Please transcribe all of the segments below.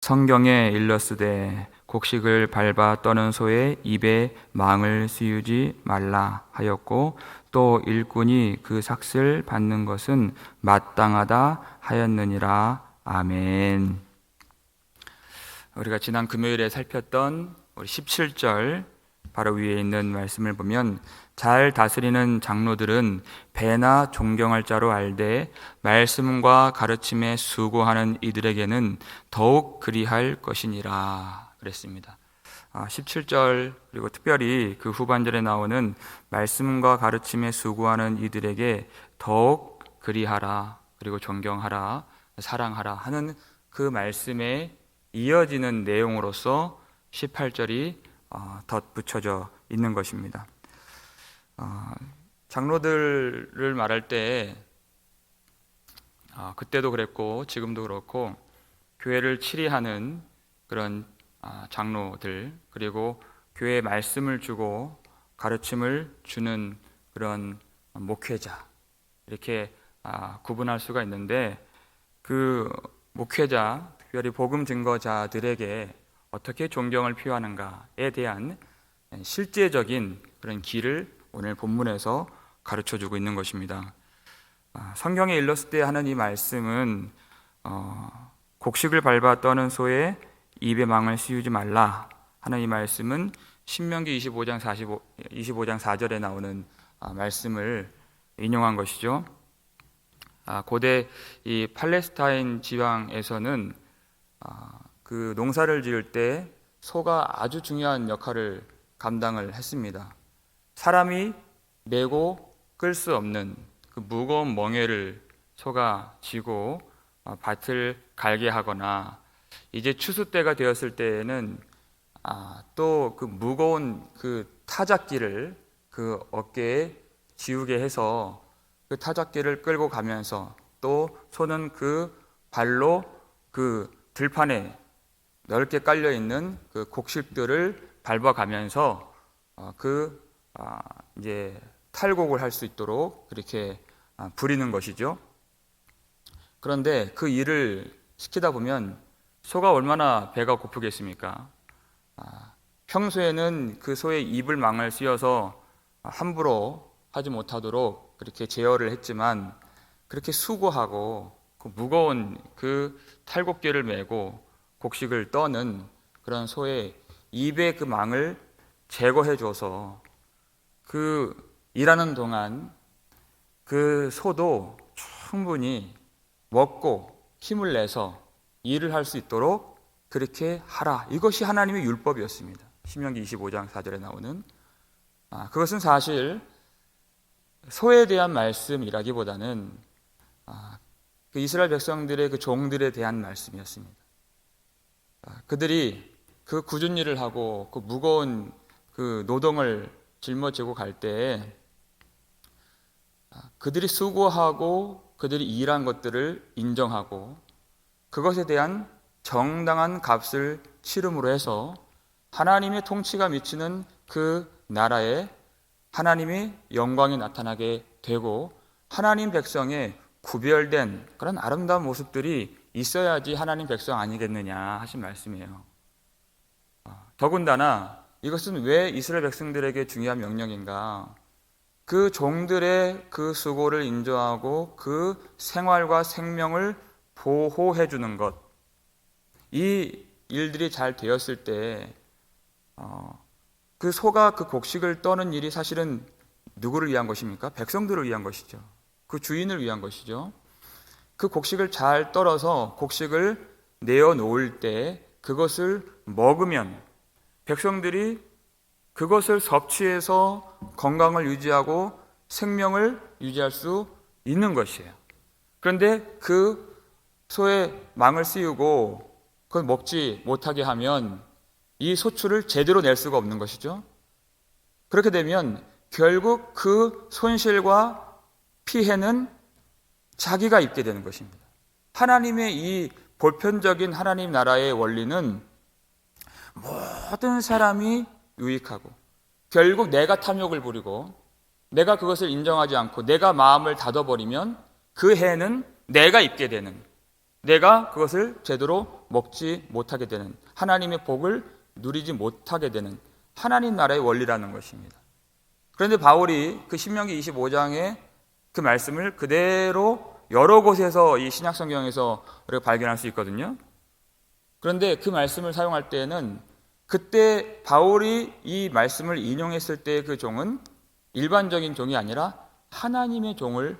성경에 일렀으되 곡식을 밟아 떠는 소의 입에 망을 씌우지 말라 하였고, 또 일꾼이 그 삭슬 받는 것은 마땅하다 하였느니라. 아멘. 우리가 지난 금요일에 살폈던 우리 17절 바로 위에 있는 말씀을 보면, 잘 다스리는 장로들은 배나 존경할 자로 알되 말씀과 가르침에 수고하는 이들에게는 더욱 그리할 것이니라 그랬습니다. 17절 그리고 특별히 그 후반절에 나오는 말씀과 가르침에 수고하는 이들에게 더욱 그리하라, 그리고 존경하라, 사랑하라 하는 그 말씀에 이어지는 내용으로서 18절이 덧붙여져 있는 것입니다. 장로들을 말할 때 그때도 그랬고 지금도 그렇고, 교회를 치리하는 그런 장로들, 그리고 교회에 말씀을 주고 가르침을 주는 그런 목회자, 이렇게 구분할 수가 있는데, 그 목회자, 특별히 복음 증거자들에게 어떻게 존경을 표하는가에 대한 실제적인 그런 길을 오늘 본문에서 가르쳐주고 있는 것입니다. 성경에 일렀을 때 하는 이 말씀은 곡식을 밟아 떠는 소의 입에 망을 씌우지 말라 하는 이 말씀은 신명기 25장 4절에 나오는 말씀을 인용한 것이죠. 고대 이 팔레스타인 지방에서는 그 농사를 지을 때 소가 아주 중요한 역할을 감당을 했습니다. 사람이 메고 끌 수 없는 그 무거운 멍에를 소가 쥐고 밭을 갈게 하거나, 이제 추수 때가 되었을 때에는 또 그 무거운 그 타작기를 그 어깨에 지우게 해서 그 타작기를 끌고 가면서, 또 소는 그 발로 그 들판에 넓게 깔려 있는 그 곡식들을 밟아가면서 이제 탈곡을 할 수 있도록 그렇게 부리는 것이죠. 그런데 그 일을 시키다 보면 소가 얼마나 배가 고프겠습니까? 평소에는 그 소의 입을 망을 씌워서 함부로 하지 못하도록 그렇게 제어를 했지만, 그렇게 수고하고 그 무거운 그 탈곡기를 메고 곡식을 떠는 그런 소의 입의 그 망을 제거해 줘서 그 일하는 동안 그 소도 충분히 먹고 힘을 내서 일을 할 수 있도록 그렇게 하라. 이것이 하나님의 율법이었습니다. 신명기 25장 4절에 나오는 그것은 사실 소에 대한 말씀이라기보다는 그 이스라엘 백성들의 그 종들에 대한 말씀이었습니다. 그들이 그 굳은 일을 하고 그 무거운 그 노동을 짊어지고 갈 때 그들이 수고하고 그들이 일한 것들을 인정하고 그것에 대한 정당한 값을 치름으로 해서 하나님의 통치가 미치는 그 나라에 하나님의 영광이 나타나게 되고, 하나님 백성의 구별된 그런 아름다운 모습들이 있어야지 하나님 백성 아니겠느냐 하신 말씀이에요. 더군다나 이것은 왜 이스라엘 백성들에게 중요한 명령인가? 그 종들의 그 수고를 인정하고 그 생활과 생명을 보호해 주는 것, 이 일들이 잘 되었을 때 그 소가 그 곡식을 떠는 일이 사실은 누구를 위한 것입니까? 백성들을 위한 것이죠. 그 주인을 위한 것이죠. 그 곡식을 잘 떨어서 곡식을 내어놓을 때 그것을 먹으면 백성들이 그것을 섭취해서 건강을 유지하고 생명을 유지할 수 있는 것이에요. 그런데 그 소의 망을 씌우고 그걸 먹지 못하게 하면 이 소출을 제대로 낼 수가 없는 것이죠. 그렇게 되면 결국 그 손실과 피해는 자기가 입게 되는 것입니다. 하나님의 이 보편적인 하나님 나라의 원리는 모든 사람이 유익하고, 결국 내가 탐욕을 부리고 내가 그것을 인정하지 않고 내가 마음을 닫아버리면 그 해는 내가 입게 되는, 내가 그것을 제대로 먹지 못하게 되는, 하나님의 복을 누리지 못하게 되는 하나님 나라의 원리라는 것입니다. 그런데 바울이 그 신명기 25장의 그 말씀을 그대로 여러 곳에서 이 신약 성경에서 우리가 발견할 수 있거든요. 그런데 그 말씀을 사용할 때에는 그때 바울이 이 말씀을 인용했을 때 그 종은 일반적인 종이 아니라 하나님의 종을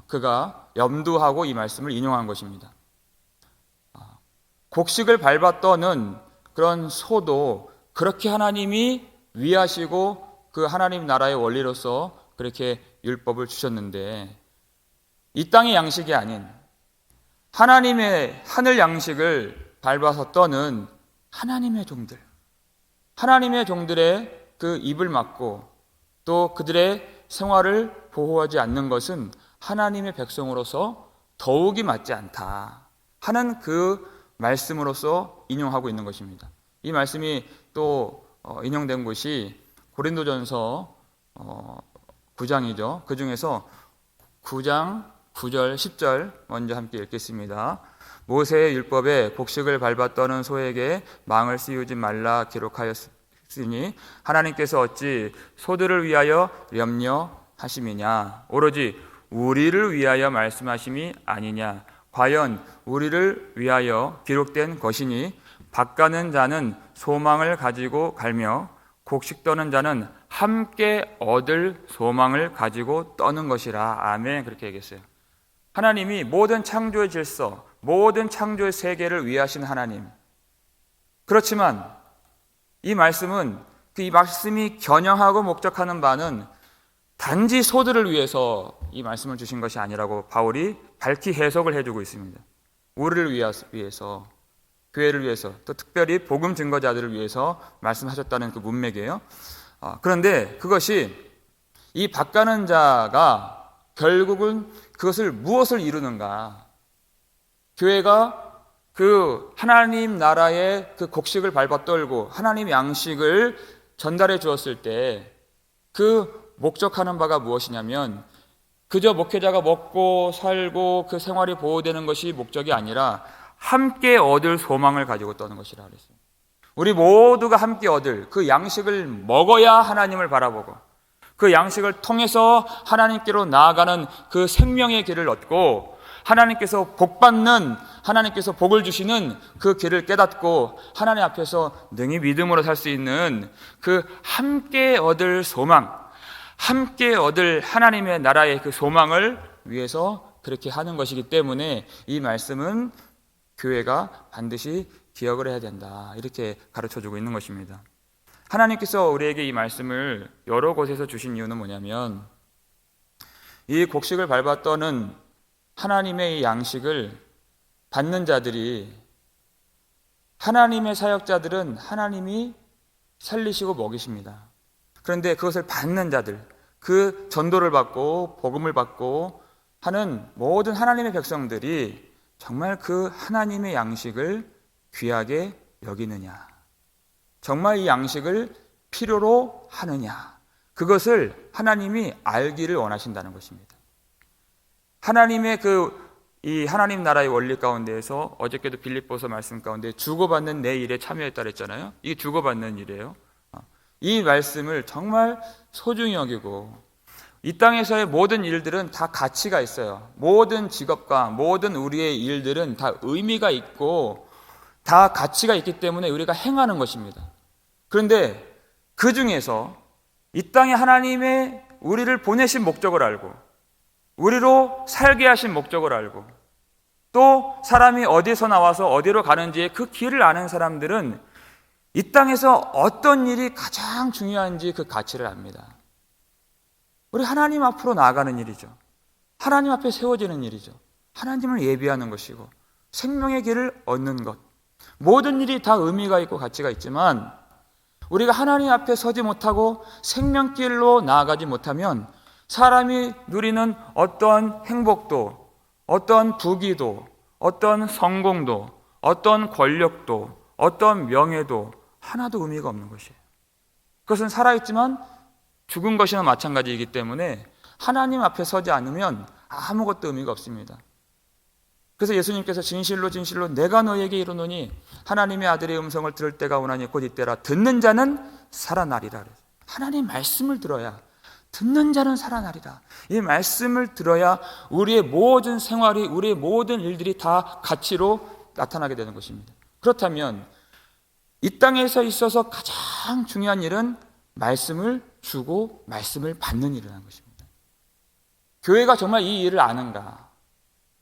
그가 염두하고 이 말씀을 인용한 것입니다. 곡식을 밟아 떠는 그런 소도 그렇게 하나님이 위하시고 그 하나님 나라의 원리로서 그렇게 율법을 주셨는데, 이 땅의 양식이 아닌 하나님의 하늘 양식을 밟아서 떠는 하나님의 종들, 하나님의 종들의 그 입을 막고 또 그들의 생활을 보호하지 않는 것은 하나님의 백성으로서 더욱이 맞지 않다 하는 그 말씀으로서 인용하고 있는 것입니다. 이 말씀이 또 인용된 곳이 고린도전서 9장이죠. 그 중에서 9장 9절 10절 먼저 함께 읽겠습니다. 모세의 율법에 곡식을 밟아 떠는 소에게 망을 씌우지 말라 기록하였으니 하나님께서 어찌 소들을 위하여 염려하심이냐, 오로지 우리를 위하여 말씀하심이 아니냐. 과연 우리를 위하여 기록된 것이니 밭가는 자는 소망을 가지고 갈며 곡식 떠는 자는 함께 얻을 소망을 가지고 떠는 것이라. 아멘. 그렇게 얘기했어요. 하나님이 모든 창조의 질서, 모든 창조의 세계를 위하신 하나님. 그렇지만 이 말씀은 이 말씀이 겨냥하고 목적하는 바는 단지 소들을 위해서 이 말씀을 주신 것이 아니라고 바울이 밝히 해석을 해주고 있습니다. 우리를 위해서, 교회를 위해서, 또 특별히 복음 증거자들을 위해서 말씀하셨다는 그 문맥이에요. 그런데 그것이 이 밭가는 자가 결국은 그것을 무엇을 이루는가? 교회가 그 하나님 나라의 그 곡식을 밟아 떨고 하나님 양식을 전달해 주었을 때 그 목적하는 바가 무엇이냐면 그저 목회자가 먹고 살고 그 생활이 보호되는 것이 목적이 아니라 함께 얻을 소망을 가지고 떠는 것이라 그랬어요. 우리 모두가 함께 얻을 그 양식을 먹어야 하나님을 바라보고 그 양식을 통해서 하나님께로 나아가는 그 생명의 길을 얻고 하나님께서 복받는, 하나님께서 복을 주시는 그 길을 깨닫고 하나님 앞에서 능히 믿음으로 살 수 있는 그 함께 얻을 소망, 함께 얻을 하나님의 나라의 그 소망을 위해서 그렇게 하는 것이기 때문에 이 말씀은 교회가 반드시 기억을 해야 된다, 이렇게 가르쳐주고 있는 것입니다. 하나님께서 우리에게 이 말씀을 여러 곳에서 주신 이유는 뭐냐면 이 곡식을 밟아 떠는 하나님의 이 양식을 받는 자들이, 하나님의 사역자들은 하나님이 살리시고 먹이십니다. 그런데 그것을 받는 자들, 그 전도를 받고 복음을 받고 하는 모든 하나님의 백성들이 정말 그 하나님의 양식을 귀하게 여기느냐, 정말 이 양식을 필요로 하느냐, 그것을 하나님이 알기를 원하신다는 것입니다. 하나님의 이 하나님 나라의 원리 가운데에서 어저께도 빌립보서 말씀 가운데 주고받는 내 일에 참여했다 그랬잖아요. 이게 주고받는 일이에요. 이 말씀을 정말 소중히 여기고, 이 땅에서의 모든 일들은 다 가치가 있어요. 모든 직업과 모든 우리의 일들은 다 의미가 있고 다 가치가 있기 때문에 우리가 행하는 것입니다. 그런데 그 중에서 이 땅에 하나님의 우리를 보내신 목적을 알고 우리로 살게 하신 목적을 알고 또 사람이 어디서 나와서 어디로 가는지의 그 길을 아는 사람들은 이 땅에서 어떤 일이 가장 중요한지 그 가치를 압니다. 우리 하나님 앞으로 나아가는 일이죠. 하나님 앞에 세워지는 일이죠. 하나님을 예비하는 것이고 생명의 길을 얻는 것, 모든 일이 다 의미가 있고 가치가 있지만 우리가 하나님 앞에 서지 못하고 생명길로 나아가지 못하면 사람이 누리는 어떤 행복도, 어떤 부귀도, 어떤 성공도, 어떤 권력도, 어떤 명예도 하나도 의미가 없는 것이에요. 그것은 살아있지만 죽은 것이나 마찬가지이기 때문에 하나님 앞에 서지 않으면 아무것도 의미가 없습니다. 그래서 예수님께서 진실로 진실로 내가 너에게 이르노니 하나님의 아들의 음성을 들을 때가 오나니 곧 이때라. 듣는 자는 살아나리라. 하나님 말씀을 들어야, 듣는 자는 살아나리라. 이 말씀을 들어야 우리의 모든 생활이, 우리의 모든 일들이 다 가치로 나타나게 되는 것입니다. 그렇다면 이 땅에서 있어서 가장 중요한 일은 말씀을 주고 말씀을 받는 일이라는 것입니다. 교회가 정말 이 일을 아는가?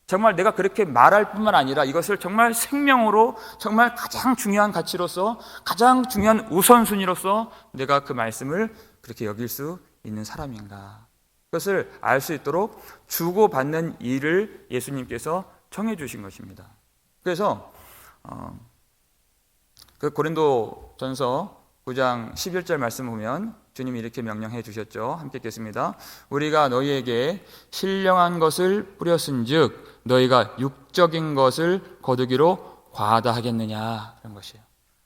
정말 내가 그렇게 말할 뿐만 아니라 이것을 정말 생명으로, 정말 가장 중요한 가치로서, 가장 중요한 우선순위로서 내가 그 말씀을 그렇게 여길 수 있는 사람인가? 그것을 알 수 있도록 주고받는 일을 예수님께서 정해 주신 것입니다. 그래서 그 고린도전서 9장 11절 말씀 보면 주님이 이렇게 명령해 주셨죠. 함께 읽겠습니다. 우리가 너희에게 신령한 것을 뿌렸은즉 너희가 육적인 것을 거두기로 과하다 하겠느냐, 그런 것이에요.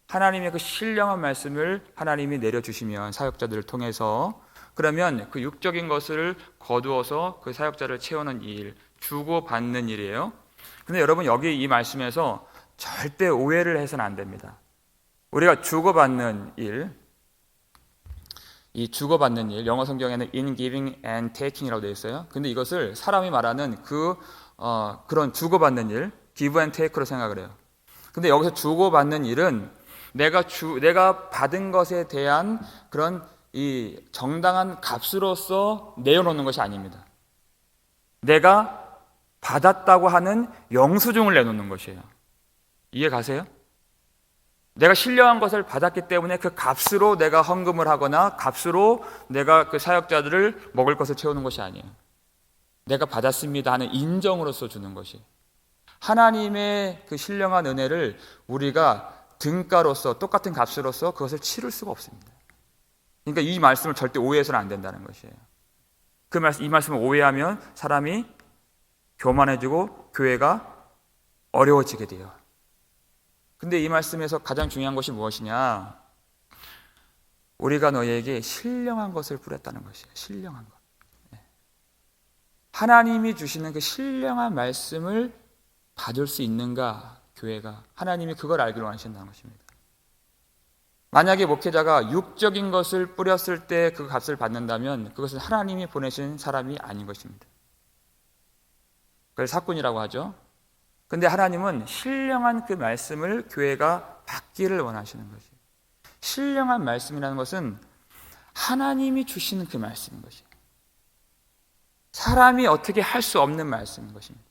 하나님의 그 신령한 말씀을 하나님이 내려주시면 사역자들을 통해서, 그러면 그 육적인 것을 거두어서 그 사역자를 채우는 일, 주고받는 일이에요. 근데 여러분, 여기 이 말씀에서 절대 오해를 해서는 안 됩니다. 우리가 주고받는 일, 이 주고받는 일, 영어 성경에는 in giving and taking이라고 되어 있어요. 근데 이것을 사람이 말하는 그런 주고받는 일, give and take로 생각을 해요. 근데 여기서 주고받는 일은 내가 받은 것에 대한 그런 이 정당한 값으로서 내어놓는 것이 아닙니다. 내가 받았다고 하는 영수증을 내놓는 것이에요. 이해 가세요? 내가 신령한 것을 받았기 때문에 그 값으로 내가 헌금을 하거나 값으로 내가 그 사역자들을 먹을 것을 채우는 것이 아니에요. 내가 받았습니다 하는 인정으로서 주는 것이. 하나님의 그 신령한 은혜를 우리가 등가로서, 똑같은 값으로서 그것을 치를 수가 없습니다. 그러니까 이 말씀을 절대 오해해서는 안 된다는 것이에요. 이 말씀을 오해하면 사람이 교만해지고 교회가 어려워지게 돼요. 근데 이 말씀에서 가장 중요한 것이 무엇이냐? 우리가 너희에게 신령한 것을 뿌렸다는 것이에요. 신령한 것. 하나님이 주시는 그 신령한 말씀을 받을 수 있는가, 교회가? 하나님이 그걸 알기로 원하신다는 것입니다. 만약에 목회자가 육적인 것을 뿌렸을 때 그 값을 받는다면 그것은 하나님이 보내신 사람이 아닌 것입니다. 그걸 사꾼이라고 하죠. 근데 하나님은 신령한 그 말씀을 교회가 받기를 원하시는 것이에요. 신령한 말씀이라는 것은 하나님이 주시는 그 말씀인 것이에요. 사람이 어떻게 할 수 없는 말씀인 것입니다.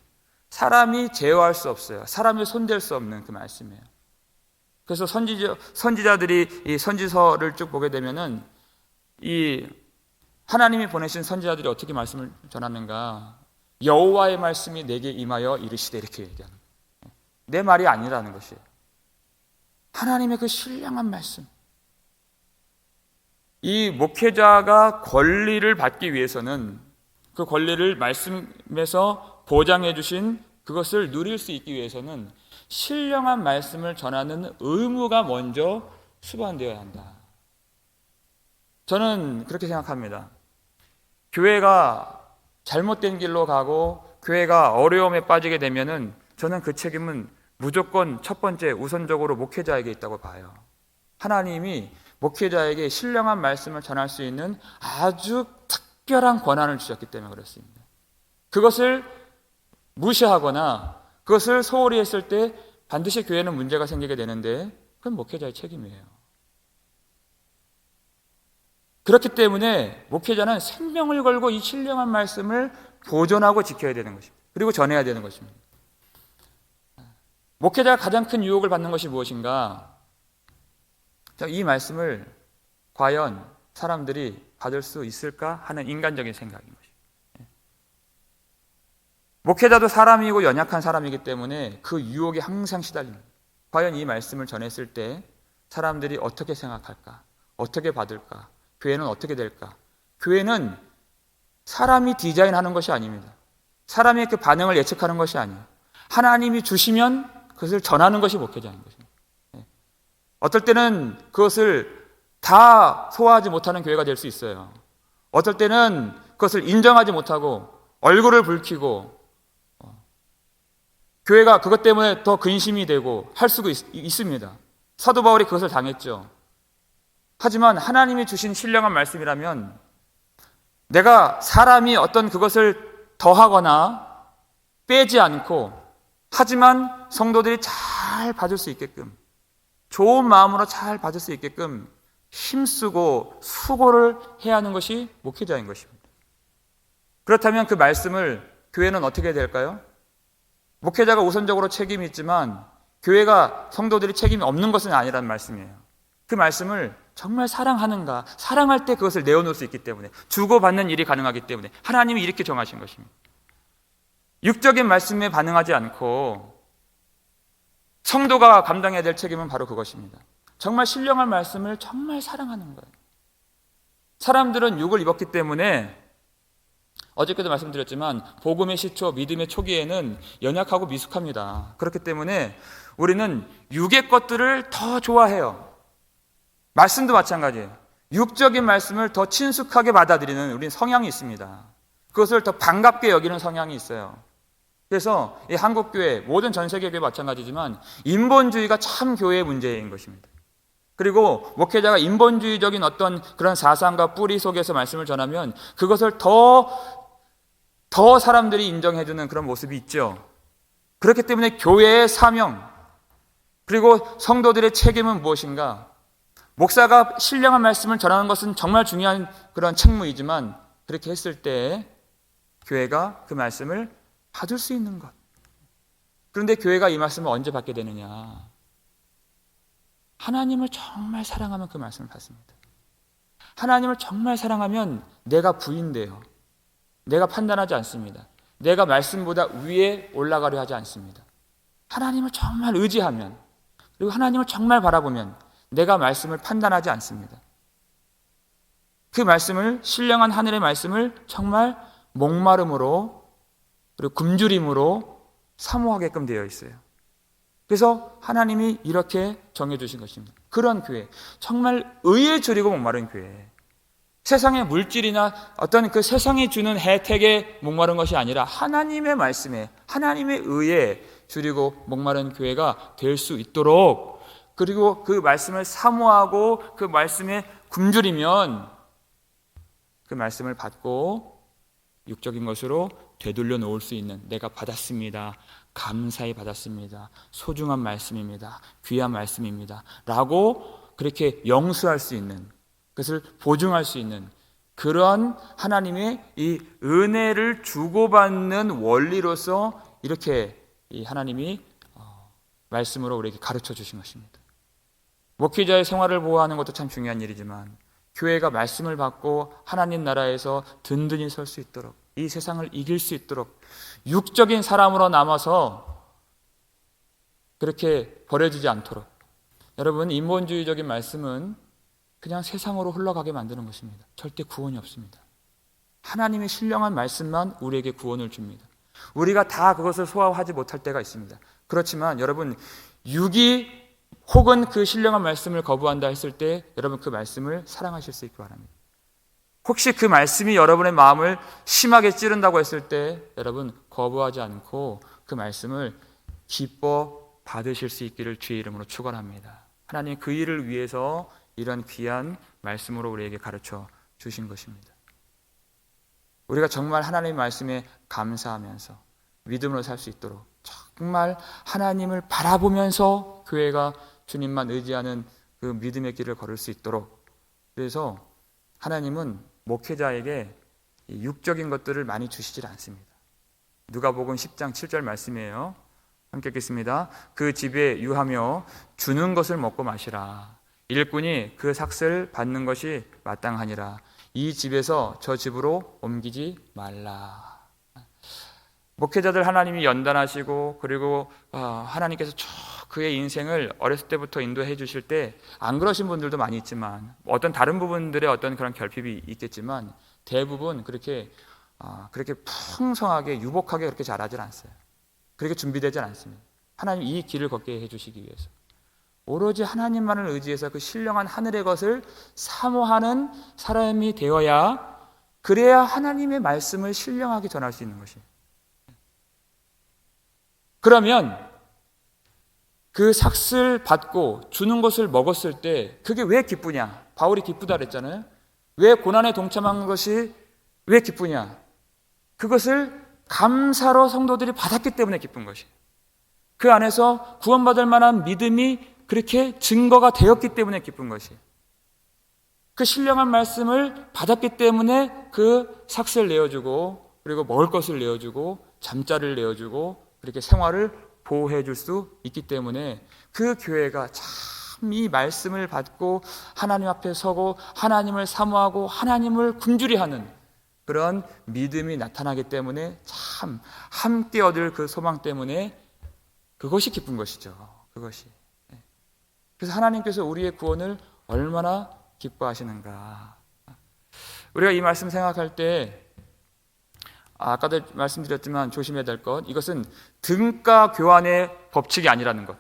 사람이 제어할 수 없어요. 사람이 손댈 수 없는 그 말씀이에요. 그래서 선지자들이 이 선지서를 쭉 보게 되면은 이 하나님이 보내신 선지자들이 어떻게 말씀을 전하는가? 여호와의 말씀이 내게 임하여 이르시되, 이렇게 얘기하는 거예요. 내 말이 아니라는 것이에요. 하나님의 그 신령한 말씀. 이 목회자가 권리를 받기 위해서는 그 권리를 말씀에서 보장해 주신 그것을 누릴 수 있기 위해서는 신령한 말씀을 전하는 의무가 먼저 수반되어야 한다. 저는 그렇게 생각합니다. 교회가 잘못된 길로 가고 교회가 어려움에 빠지게 되면은 저는 그 책임은 무조건 첫 번째 우선적으로 목회자에게 있다고 봐요. 하나님이 목회자에게 신령한 말씀을 전할 수 있는 아주 특별한 권한을 주셨기 때문에 그렇습니다. 그것을 무시하거나 그것을 소홀히 했을 때 반드시 교회는 문제가 생기게 되는데 그건 목회자의 책임이에요. 그렇기 때문에 목회자는 생명을 걸고 이 신령한 말씀을 보존하고 지켜야 되는 것입니다. 그리고 전해야 되는 것입니다. 목회자가 가장 큰 유혹을 받는 것이 무엇인가? 이 말씀을 과연 사람들이 받을 수 있을까 하는 인간적인 생각인 것입니다. 목회자도 사람이고 연약한 사람이기 때문에 그 유혹에 항상 시달립니다. 과연 이 말씀을 전했을 때 사람들이 어떻게 생각할까? 어떻게 받을까? 교회는 어떻게 될까? 교회는 사람이 디자인하는 것이 아닙니다. 사람의 그 반응을 예측하는 것이 아니에요. 하나님이 주시면 그것을 전하는 것이 목회자인 것입니다. 어떨 때는 그것을 다 소화하지 못하는 교회가 될 수 있어요. 어떨 때는 그것을 인정하지 못하고 얼굴을 붉히고 교회가 그것 때문에 더 근심이 되고 할 수가 있습니다. 사도 바울이 그것을 당했죠. 하지만 하나님이 주신 신령한 말씀이라면 내가 사람이 어떤 그것을 더하거나 빼지 않고, 하지만 성도들이 잘 받을 수 있게끔, 좋은 마음으로 잘 받을 수 있게끔 힘쓰고 수고를 해야 하는 것이 목회자인 것입니다. 그렇다면 그 말씀을 교회는 어떻게 해야 될까요? 목회자가 우선적으로 책임이 있지만 교회가 성도들이 책임이 없는 것은 아니라는 말씀이에요. 그 말씀을 정말 사랑하는가, 사랑할 때 그것을 내어놓을 수 있기 때문에, 주고받는 일이 가능하기 때문에 하나님이 이렇게 정하신 것입니다. 육적인 말씀에 반응하지 않고 성도가 감당해야 될 책임은 바로 그것입니다. 정말 신령한 말씀을 정말 사랑하는 거예요. 사람들은 육을 입었기 때문에, 어저께도 말씀드렸지만 복음의 시초, 믿음의 초기에는 연약하고 미숙합니다. 그렇기 때문에 우리는 육의 것들을 더 좋아해요. 말씀도 마찬가지예요. 육적인 말씀을 더 친숙하게 받아들이는 우리는 성향이 있습니다. 그것을 더 반갑게 여기는 성향이 있어요. 그래서 이 한국교회, 모든 전 세계교회 마찬가지지만 인본주의가 참 교회의 문제인 것입니다. 그리고 목회자가 인본주의적인 어떤 그런 사상과 뿌리 속에서 말씀을 전하면 그것을 더 사람들이 인정해주는 그런 모습이 있죠. 그렇기 때문에 교회의 사명, 그리고 성도들의 책임은 무엇인가? 목사가 신령한 말씀을 전하는 것은 정말 중요한 그런 책무이지만, 그렇게 했을 때 교회가 그 말씀을 받을 수 있는 것. 그런데 교회가 이 말씀을 언제 받게 되느냐? 하나님을 정말 사랑하면 그 말씀을 받습니다. 하나님을 정말 사랑하면 내가 부인돼요. 내가 판단하지 않습니다. 내가 말씀보다 위에 올라가려 하지 않습니다. 하나님을 정말 의지하면, 그리고 하나님을 정말 바라보면 내가 말씀을 판단하지 않습니다. 그 말씀을, 신령한 하늘의 말씀을 정말 목마름으로 그리고 굶주림으로 사모하게끔 되어 있어요. 그래서 하나님이 이렇게 정해주신 것입니다. 그런 교회, 정말 의에 줄이고 목마른 교회, 세상의 물질이나 어떤 그 세상이 주는 혜택에 목마른 것이 아니라 하나님의 말씀에, 하나님의 의에 줄이고 목마른 교회가 될 수 있도록, 그리고 그 말씀을 사모하고 그 말씀에 굶주리면 그 말씀을 받고 육적인 것으로 되돌려 놓을 수 있는, 내가 받았습니다, 감사히 받았습니다, 소중한 말씀입니다, 귀한 말씀입니다 라고 그렇게 영수할 수 있는, 그것을 보증할 수 있는 그런 하나님의 이 은혜를 주고받는 원리로서 이렇게 이 하나님이 말씀으로 우리에게 가르쳐 주신 것입니다. 목회자의 생활을 보호하는 것도 참 중요한 일이지만 교회가 말씀을 받고 하나님 나라에서 든든히 설 수 있도록, 이 세상을 이길 수 있도록 육적인 사람으로 남아서 그렇게 버려지지 않도록, 여러분, 인본주의적인 말씀은 그냥 세상으로 흘러가게 만드는 것입니다. 절대 구원이 없습니다. 하나님의 신령한 말씀만 우리에게 구원을 줍니다. 우리가 다 그것을 소화하지 못할 때가 있습니다. 그렇지만 여러분, 육이 혹은 그 신령한 말씀을 거부한다 했을 때 여러분 그 말씀을 사랑하실 수 있기 바랍니다. 혹시 그 말씀이 여러분의 마음을 심하게 찌른다고 했을 때 여러분 거부하지 않고 그 말씀을 기뻐 받으실 수 있기를 주의 이름으로 축원합니다. 하나님 그 일을 위해서 이런 귀한 말씀으로 우리에게 가르쳐 주신 것입니다. 우리가 정말 하나님의 말씀에 감사하면서 믿음으로 살 수 있도록 정말 하나님을 바라보면서 교회가 주님만 의지하는 그 믿음의 길을 걸을 수 있도록, 그래서 하나님은 목회자에게 육적인 것들을 많이 주시질 않습니다. 누가복음 10장 7절 말씀이에요. 함께 읽겠습니다. 그 집에 유하며 주는 것을 먹고 마시라. 일꾼이 그 삭을 받는 것이 마땅하니라. 이 집에서 저 집으로 옮기지 말라. 목회자들 하나님이 연단하시고, 그리고 하나님께서 쭉 그의 인생을 어렸을 때부터 인도해 주실 때 안 그러신 분들도 많이 있지만, 어떤 다른 부분들의 어떤 그런 결핍이 있겠지만 대부분 그렇게 풍성하게 유복하게 그렇게 자라질 않어요. 그렇게 준비되질 않습니다. 하나님 이 길을 걷게 해주시기 위해서 오로지 하나님만을 의지해서 그 신령한 하늘의 것을 사모하는 사람이 되어야, 그래야 하나님의 말씀을 신령하게 전할 수 있는 것이에요. 그러면 그 삭슬 받고 주는 것을 먹었을 때 그게 왜 기쁘냐? 바울이 기쁘다 그랬잖아요. 왜 고난에 동참한 것이 왜 기쁘냐? 그것을 감사로 성도들이 받았기 때문에 기쁜 것이에요. 그 안에서 구원받을 만한 믿음이 그렇게 증거가 되었기 때문에 기쁜 것이에요. 그 신령한 말씀을 받았기 때문에 그 삭슬 내어주고 그리고 먹을 것을 내어주고 잠자리를 내어주고 그렇게 생활을 보호해 줄 수 있기 때문에 그 교회가 참 이 말씀을 받고 하나님 앞에 서고 하나님을 사모하고 하나님을 굶주리하는 그런 믿음이 나타나기 때문에 참 함께 얻을 그 소망 때문에 그것이 기쁜 것이죠. 그것이. 그래서 하나님께서 우리의 구원을 얼마나 기뻐하시는가. 우리가 이 말씀 생각할 때 아까도 말씀드렸지만 조심해야 될 것, 이것은 등가 교환의 법칙이 아니라는 것.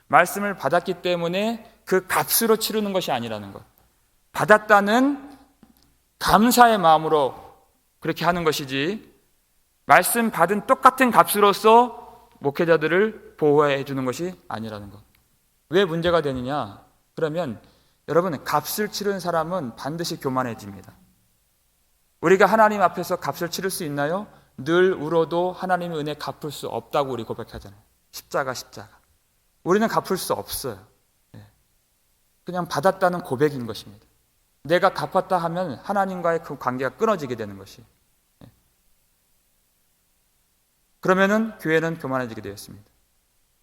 말씀을 받았기 때문에 그 값으로 치르는 것이 아니라는 것. 받았다는 감사의 마음으로 그렇게 하는 것이지 말씀 받은 똑같은 값으로서 목회자들을 보호해 주는 것이 아니라는 것. 왜 문제가 되느냐? 그러면 여러분, 값을 치른 사람은 반드시 교만해집니다. 우리가 하나님 앞에서 값을 치를 수 있나요? 늘 울어도 하나님의 은혜 갚을 수 없다고 우리 고백하잖아요. 십자가. 우리는 갚을 수 없어요. 그냥 받았다는 고백인 것입니다. 내가 갚았다 하면 하나님과의 그 관계가 끊어지게 되는 것이. 그러면은 교회는 교만해지게 되었습니다.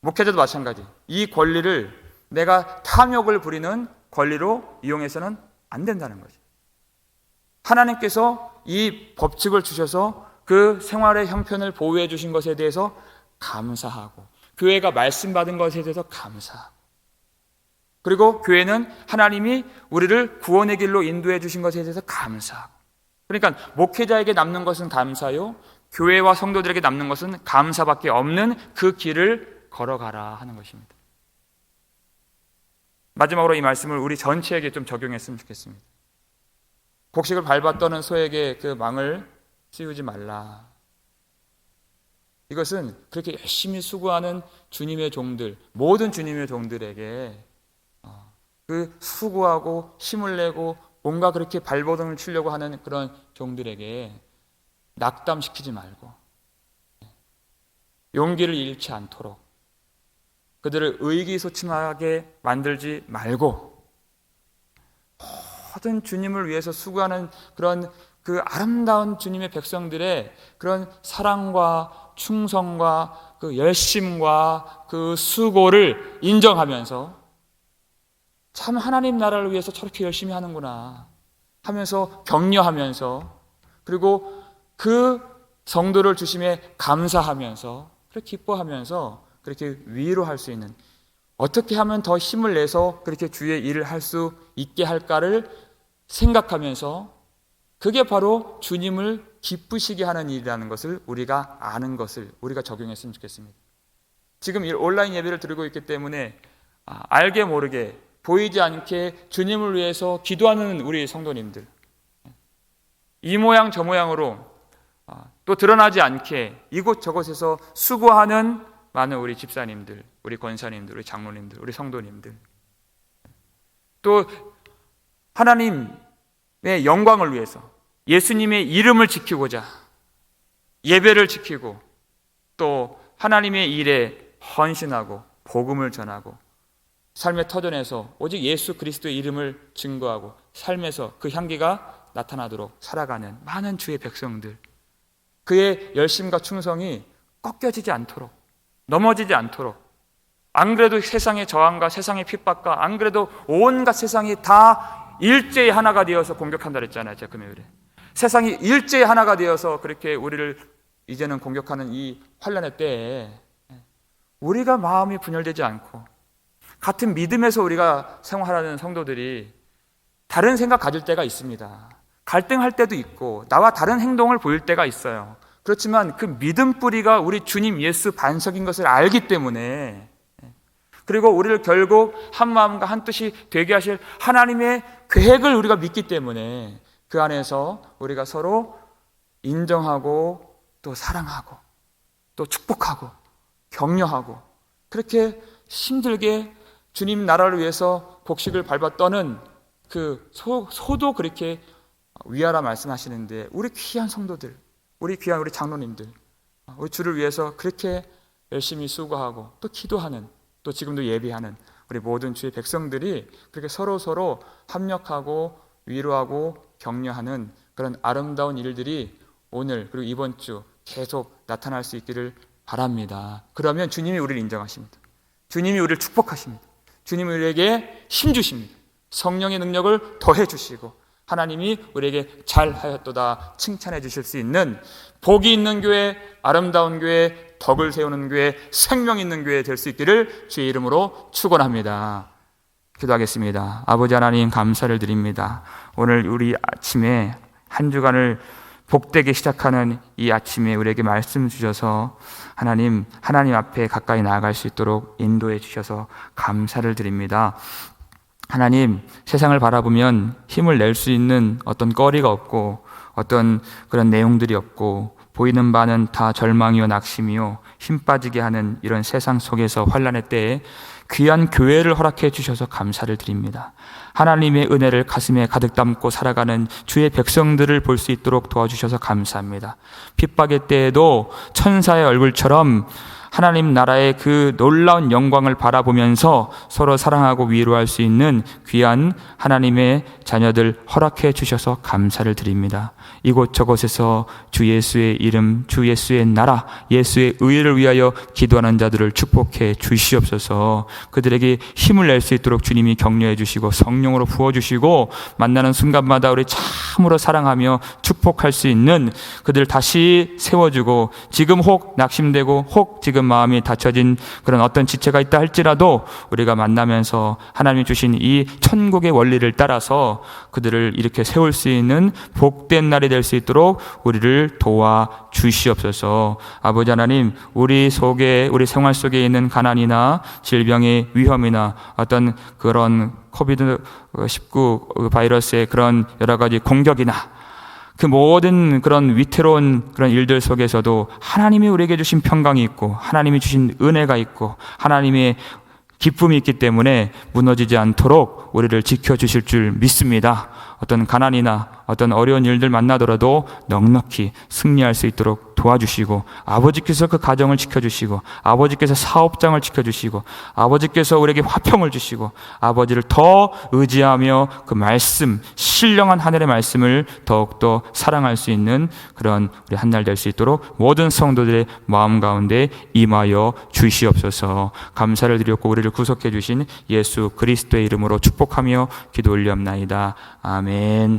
목회자도 마찬가지. 이 권리를 내가 탐욕을 부리는 권리로 이용해서는 안 된다는 거죠. 하나님께서 이 법칙을 주셔서 그 생활의 형편을 보호해 주신 것에 대해서 감사하고 교회가 말씀 받은 것에 대해서 감사하고 그리고 교회는 하나님이 우리를 구원의 길로 인도해 주신 것에 대해서 감사하고 그러니까 목회자에게 남는 것은 감사요 교회와 성도들에게 남는 것은 감사밖에 없는 그 길을 걸어가라 하는 것입니다. 마지막으로 이 말씀을 우리 전체에게 좀 적용했으면 좋겠습니다. 곡식을 밟아 떠는 소에게 그 망을 씌우지 말라. 이것은 그렇게 열심히 수고하는 주님의 종들, 모든 주님의 종들에게 그 수고하고 힘을 내고 뭔가 그렇게 발버둥을 치려고 하는 그런 종들에게 낙담시키지 말고 용기를 잃지 않도록 그들을 의기소침하게 만들지 말고 모든 주님을 위해서 수고하는 그런 그 아름다운 주님의 백성들의 그런 사랑과 충성과 그 열심과 그 수고를 인정하면서 참 하나님 나라를 위해서 저렇게 열심히 하는구나 하면서 격려하면서 그리고 그 성도를 주심에 감사하면서 그렇게 기뻐하면서 그렇게 위로할 수 있는 어떻게 하면 더 힘을 내서 그렇게 주의 일을 할 수 있게 할까를 생각하면서 그게 바로 주님을 기쁘시게 하는 일이라는 것을 우리가 아는 것을 우리가 적용했으면 좋겠습니다. 지금 온라인 예배를 드리고 있기 때문에 알게 모르게 보이지 않게 주님을 위해서 기도하는 우리 성도님들 이 모양 저 모양으로 또 드러나지 않게 이곳저곳에서 수고하는 많은 우리 집사님들, 우리 권사님들, 우리 장로님들, 우리 성도님들 또 하나님의 영광을 위해서 예수님의 이름을 지키고자 예배를 지키고 또 하나님의 일에 헌신하고 복음을 전하고 삶의 터전에서 오직 예수 그리스도의 이름을 증거하고 삶에서 그 향기가 나타나도록 살아가는 많은 주의 백성들 그의 열심과 충성이 꺾여지지 않도록 넘어지지 않도록 안 그래도 세상의 저항과 세상의 핍박과 안 그래도 온갖 세상이 다 일제히 하나가 되어서 공격한다 그랬잖아요. 제가 금요일에 세상이 일제히 하나가 되어서 그렇게 우리를 이제는 공격하는 이 환난의 때에 우리가 마음이 분열되지 않고 같은 믿음에서 우리가 생활하는 성도들이 다른 생각 가질 때가 있습니다. 갈등할 때도 있고 나와 다른 행동을 보일 때가 있어요. 그렇지만 그 믿음 뿌리가 우리 주님 예수 반석인 것을 알기 때문에 그리고 우리를 결국 한 마음과 한 뜻이 되게 하실 하나님의 계획을 우리가 믿기 때문에 그 안에서 우리가 서로 인정하고 또 사랑하고 또 축복하고 격려하고 그렇게 힘들게 주님 나라를 위해서 곡식을 밟아 떠는 그 소도 그렇게 위하라 말씀하시는데, 우리 귀한 성도들, 우리 귀한 우리 장로님들, 우리 주를 위해서 그렇게 열심히 수고하고 또 기도하는, 또 지금도 예비하는 우리 모든 주의 백성들이 그렇게 서로 합력하고 위로하고 격려하는 그런 아름다운 일들이 오늘 그리고 이번 주 계속 나타날 수 있기를 바랍니다. 그러면 주님이 우리를 인정하십니다. 주님이 우리를 축복하십니다. 주님이 우리에게 힘 주십니다. 성령의 능력을 더해 주시고 하나님이 우리에게 잘하였도다 칭찬해 주실 수 있는 복이 있는 교회, 아름다운 교회, 덕을 세우는 교회, 생명 있는 교회 될 수 있기를 주의 이름으로 축원합니다. 기도하겠습니다. 아버지 하나님, 감사를 드립니다. 오늘 우리 아침에 한 주간을 복되게 시작하는 이 아침에 우리에게 말씀 주셔서 하나님 앞에 가까이 나아갈 수 있도록 인도해 주셔서 감사를 드립니다. 하나님, 세상을 바라보면 힘을 낼 수 있는 어떤 거리가 없고 어떤 그런 내용들이 없고 보이는 바는 다 절망이요 낙심이요 힘 빠지게 하는 이런 세상 속에서 환난의 때에 귀한 교회를 허락해 주셔서 감사를 드립니다. 하나님의 은혜를 가슴에 가득 담고 살아가는 주의 백성들을 볼 수 있도록 도와주셔서 감사합니다. 핍박의 때에도 천사의 얼굴처럼 하나님 나라의 그 놀라운 영광을 바라보면서 서로 사랑하고 위로할 수 있는 귀한 하나님의 자녀들 허락해 주셔서 감사를 드립니다. 이곳저곳에서 주 예수의 이름, 주 예수의 나라, 예수의 의를 위하여 기도하는 자들을 축복해 주시옵소서. 그들에게 힘을 낼 수 있도록 주님이 격려해 주시고 성령으로 부어주시고 만나는 순간마다 우리 참으로 사랑하며 축복할 수 있는 그들을 다시 세워주고, 지금 혹 낙심되고 혹 지금 마음이 닫혀진 그런 어떤 지체가 있다 할지라도 우리가 만나면서 하나님이 주신 이 천국의 원리를 따라서 그들을 이렇게 세울 수 있는 복된 날이 될 수 있도록 우리를 도와 주시옵소서. 아버지 하나님, 우리 생활 속에 있는 가난이나 질병의 위험이나 어떤 그런 코비드-19 바이러스의 그런 여러 가지 공격이나 그 모든 그런 위태로운 그런 일들 속에서도 하나님이 우리에게 주신 평강이 있고 하나님이 주신 은혜가 있고 하나님의 기쁨이 있기 때문에 무너지지 않도록 우리를 지켜주실 줄 믿습니다. 어떤 가난이나 어떤 어려운 일들 만나더라도 넉넉히 승리할 수 있도록 도와주시고, 아버지께서 그 가정을 지켜주시고, 아버지께서 사업장을 지켜주시고, 아버지께서 우리에게 화평을 주시고, 아버지를 더 의지하며 그 말씀, 신령한 하늘의 말씀을 더욱더 사랑할 수 있는 그런 우리 한날 될 수 있도록 모든 성도들의 마음 가운데 임하여 주시옵소서. 감사를 드렸고 우리를 구속해 주신 예수 그리스도의 이름으로 축복하며 기도 올리옵나이다. 아멘.